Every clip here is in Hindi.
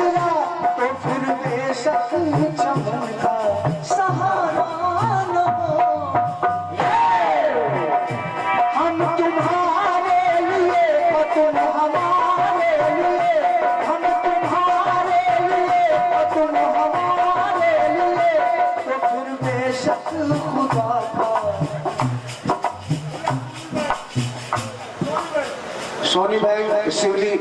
ससुरा तो फिर बेशक चमन का सहारा न हो। हम तुम्हारे लिए तो तुम हमारे लिए, हम तुम्हारे लिए तो तुम हमारे लिए, तो फिर बेशक खुदा का। सोनी भाई शिवली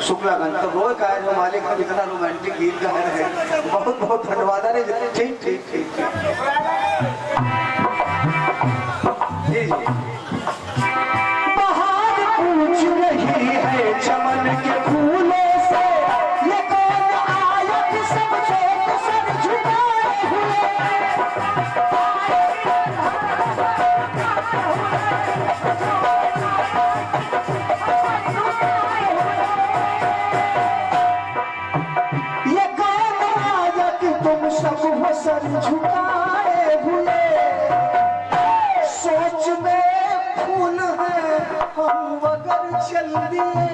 शुक्लागंज तो रोज का जो मालिक का इतना रोमांटिक गीत गा रहे हैं, बहुत बहुत धन्यवाद। अरे ठीक ठीक ठीक जी जी। बहार पूछ रही है चमन के फूलों से, ये कौन आया कि सब छोड़ सर झुकाए हुए। सब सर झुकाए हुए, सोच में फूल है हम अगर चल दिए।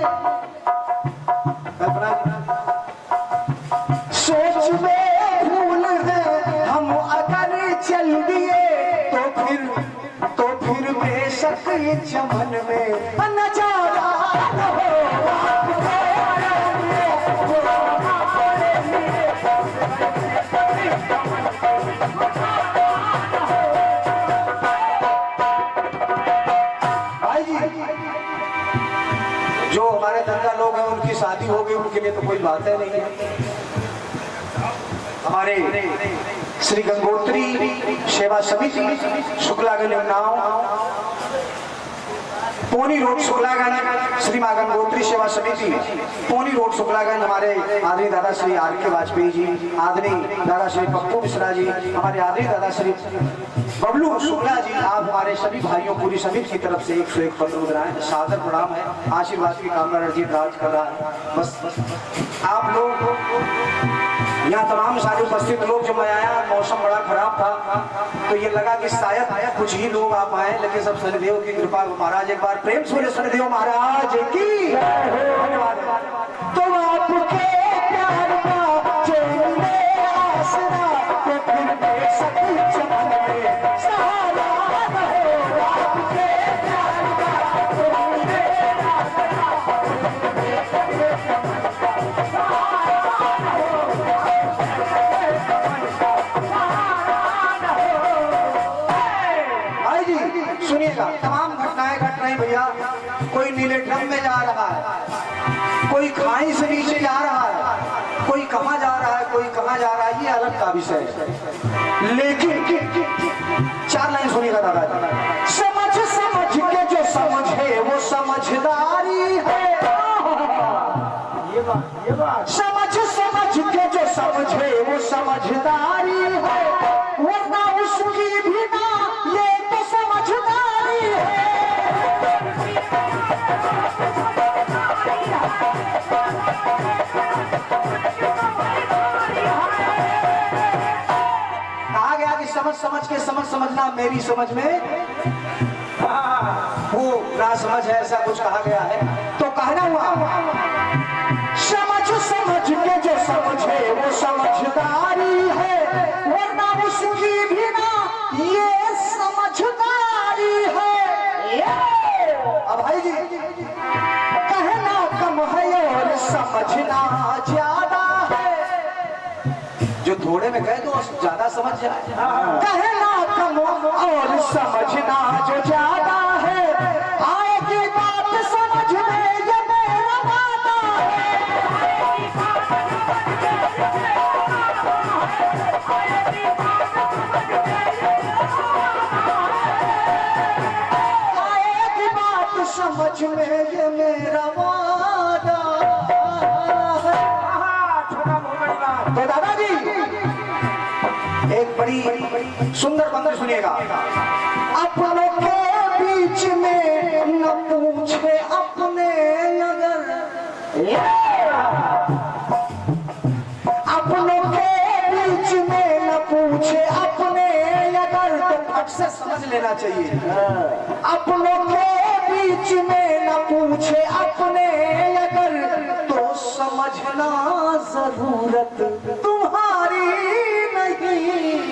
सोच में फूल है हम अगर चल दिए, तो फिर बेशक चमन में नजारा न हो। जो हमारे धंधा लोग हैं उनकी शादी हो गई, उनके लिए तो कोई बात है नहीं है। हमारे श्री गंगोत्री सेवा समिति शुक्लागंज उन्नाव पोनी रोड शुक्लागंज, श्री मां गंगोत्री सेवा समिति पोनी रोड शुक्लागंज, हमारे आदरणीय दादा श्री आर के वाजपेयी जी, आदरणीय दादा श्री पप्पू मिश्रा जी, हमारे आदरणीय दादा श्री बबलू शुक्ला जी, आप हमारे सभी भाइयों पूरी समिति की तरफ से 101 पत्र मुद्राएं सादर प्रणाम है। आशीर्वाद की कामना रंजीत राज कर रहा है। बस आप लोग यहाँ तमाम सारे उपस्थित लोग, जब मैं आया मौसम बड़ा खराब था तो ये लगा कि शायद कुछ ही लोग आप आए, लेकिन सब शनिदेव की कृपा। महाराज एक बार प्रेम से बोले शनिदेव महाराज की धन्यवाद। तो आपके प्यार का जो मिले आसरा, तो फिर बेशक चमन में सहारा न हो। आपके प्यार का जो मिले आसरा, तो फिर बेशक चमन का सहारा न हो। भाई जी सुनिएगा, तमाम घटनाएं घट रही भैया। कोई नीले ड्रम में जा रहा है, कोई खाई से नीचे जा रहा है, कोई कहाँ जा रहा है, कोई कहाँ जा रहा है, ये अलग का विषय है। लेकिन 4 लाइन सुनिएगा दादा। समझ समझ के जो समझे वो समझदारी है। ये बात समझ समझ के जो समझे वो समझदारी है, वरना उसकी भी ना ये तो समझदारी है। कहा गया कि समझ समझ के समझ समझना मेरी समझ में वो ना समझ है, ऐसा कुछ कहा गया है। तो कहना हुआ समझ समझ के जो समझे वो समझदारी है, वरना उसकी भी ना ये समझदारी है। अब भाई जी कहना कम है और समझना ज्यादा है। जो थोड़े में कहे तो ज्यादा समझ जाए। कहना कम और समझना जो ज्यादा है, आएगी बात समझ में ये मेरा वादा है। आएगी बात समझ में ये मेरा वादा है। तो दादाजी एक बड़ी सुंदर बंदर सुनिएगा। अपनों के बीच में न पूछे अपने अगर, अपनों के बीच में न पूछे अपने अगर, तो फट से समझ लेना चाहिए। अपनों के बीच में न पूछे अपने अगर, तो समझ समझना जरूरत तुम्हारी नहीं।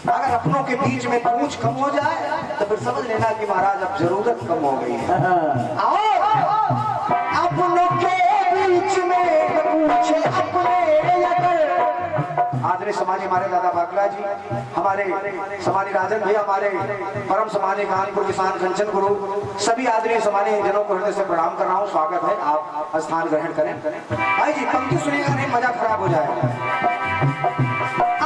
अगर अपनों के बीच में पूछ कम हो जाए तो फिर समझ लेना कि महाराज अब जरूरत कम हो गई है। आओ अपनों के बीच में पूछे अपने आदरणीय समाजी हमारे दादा बागला जी, हमारे समानी राजन भैया, हमारे परम समानी कानपुर किसान कंचन गुरु, सभी आदरणीय समानी जनों को हृदय से प्रणाम कर रहा हूँ। स्वागत है, आप स्थान ग्रहण करें। भाई जी पंक्ति सुनिएगा नहीं, मजा खराब हो जाएगा।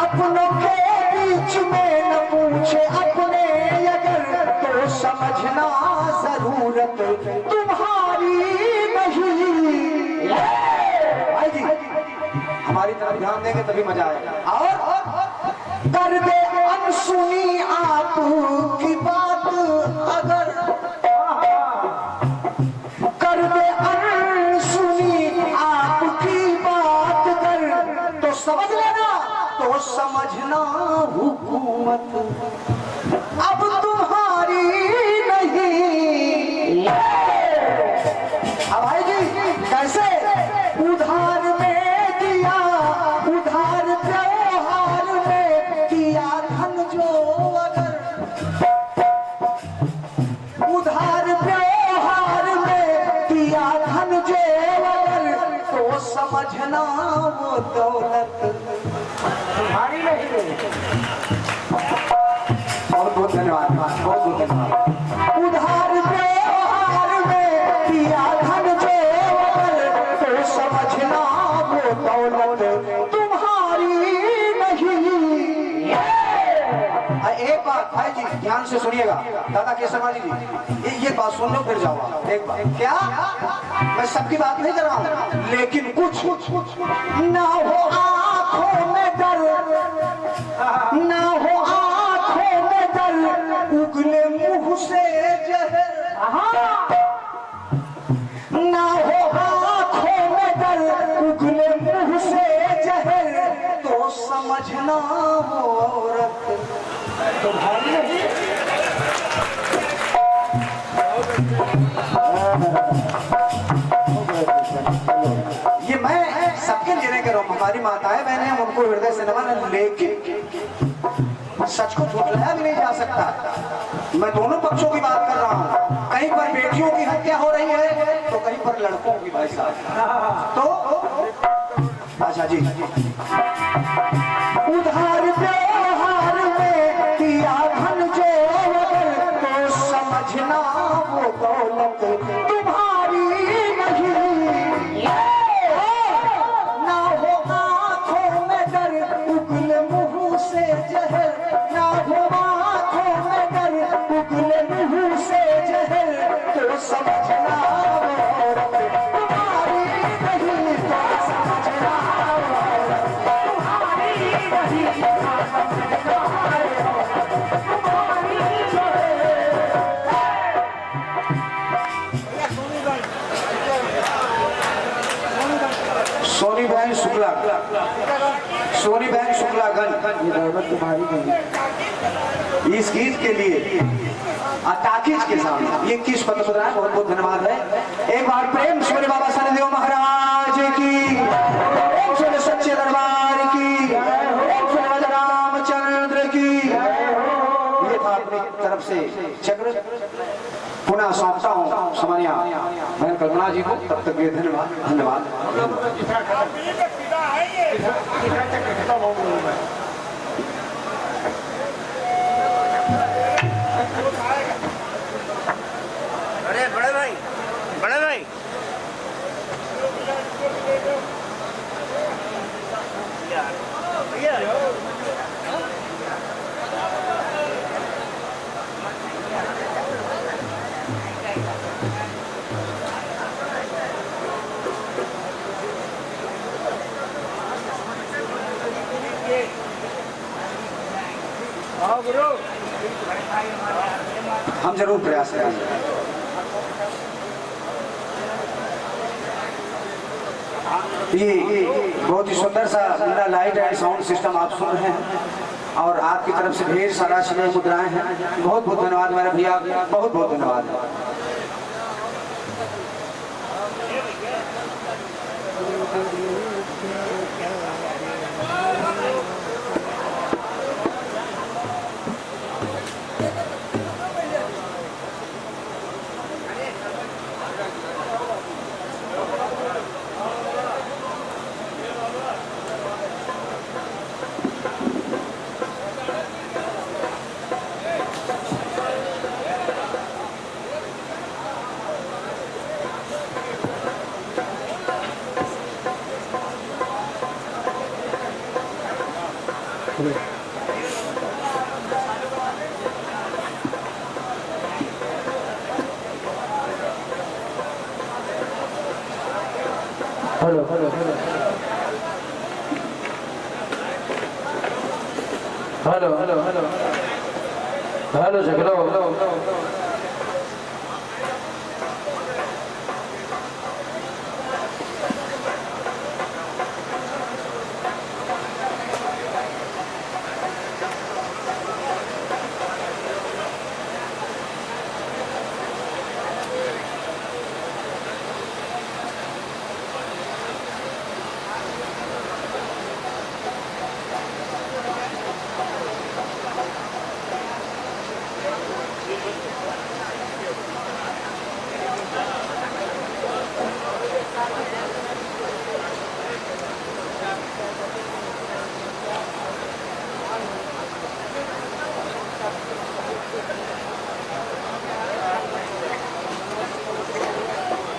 अपनों के बीच में न पूछे अपने अगर तो समझना जरूरत तुम्हारी नहीं। भाई जी हमारी तरफ ध्यान देंगे तभी मजा आएगा। और कर दे अनसुनी आपकी बात अगर, कर दे अनसुनी आपकी बात अगर तो समझ लेना, तो समझना हुकूमत अब तुम्हारी नहीं। अब भाई जी कैसे उधार में दिया, उधार त्योहार में दिया धन जो अगर, उधार त्योहार में दिया धन जो अगर तो समझना वो दौलत तुम्हारी नहीं। बहुत बहुत धन्यवाद, बहुत बहुत धन्यवाद। उधार त्योहार में दिया धन जो तो समझना वो दौलत तुम्हारी नहीं। एक बात भाई जी ध्यान से सुनिएगा, दादा केसरवानी जी ये बात सुन लो फिर जाओ। एक बात क्या, मैं सबकी बात नहीं कर रहा हूँ, लेकिन कुछ ना हो आंखों में डर, ना हो आंखों में डर, उगले मुंह से जहर, ना हो आंखों में डर, उगले मुंह से जहर तो समझना वो औरत तुम्हारी नहीं। ये मैं सबके लिए कह रहा हूँ, हमारी माताएं बहनें हम उनको हृदय से नमन, लेकिन सच को झुठलाया भी नहीं जा सकता। मैं दोनों पक्षों की बात कर रहा हूँ, कहीं पर बेटियों की हत्या हो रही है तो कहीं पर लड़कों की। भाई साहब तो अच्छा जी, उधार त्योहार में दिया धन जो तो समझना वो दौलत तुम्हारी नहीं। ना हो आंखों में डर, उगले मुंह से जहर, ना हो आंखों में डर, उगले मुंह से जहर तो समझना वो औरत तुम्हारी नहीं। तो समझना वो औरत तुम्हारी नहीं। सोनी बहन शुक्ला, सोनी बहन शुक्लागंज, ये दौलत तुम्हारी नहीं। इस गीत के लिए ताकीज के सामने ये किस पत्र बता है, बहुत बहुत धन्यवाद है। एक बार प्रेम सूर्य बाबा शनिदेव महाराज की, ओम सूर्य सच्चे दरबार की, ओम सूर्य रामचंद्र की। ये था अपनी तरफ से चक्र, पुनः सौंपता हूँ समानिया बहन कल्पना जी को। तब तक ये धन्यवाद धन्यवाद। अरे बड़े भाई, बड़े भाई हम जरूर प्रयास करेंगे। ये बहुत ही सुंदर सा मेरा लाइट एंड साउंड सिस्टम आप सुन रहे हैं और आपकी तरफ से ढेर सारा स्नेह मुद्राएं हैं। बहुत बहुत धन्यवाद मेरे भैया, बहुत बहुत धन्यवाद। Hello hello hello hello hello hello hello झगड़ो hello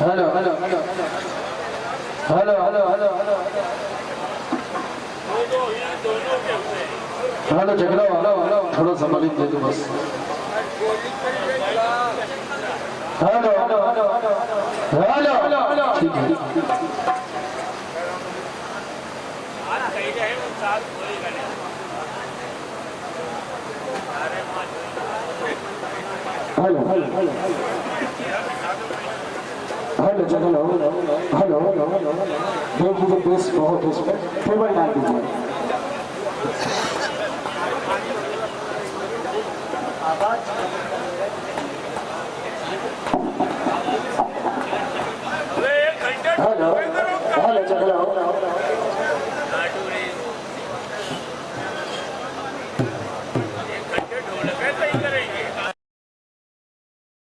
hello hello hello hello hello hello hello झगड़ा हेलो हेलो थोड़ा संभालित दे दो बस hello hello hello hello hello ठीक है हेलो हेलो हेलो हेलो चलो हेलो हेलो हेलो देख लीजिए बेस बहुत इस पर टेबल डाल दीजिए हेलो हेलो चलो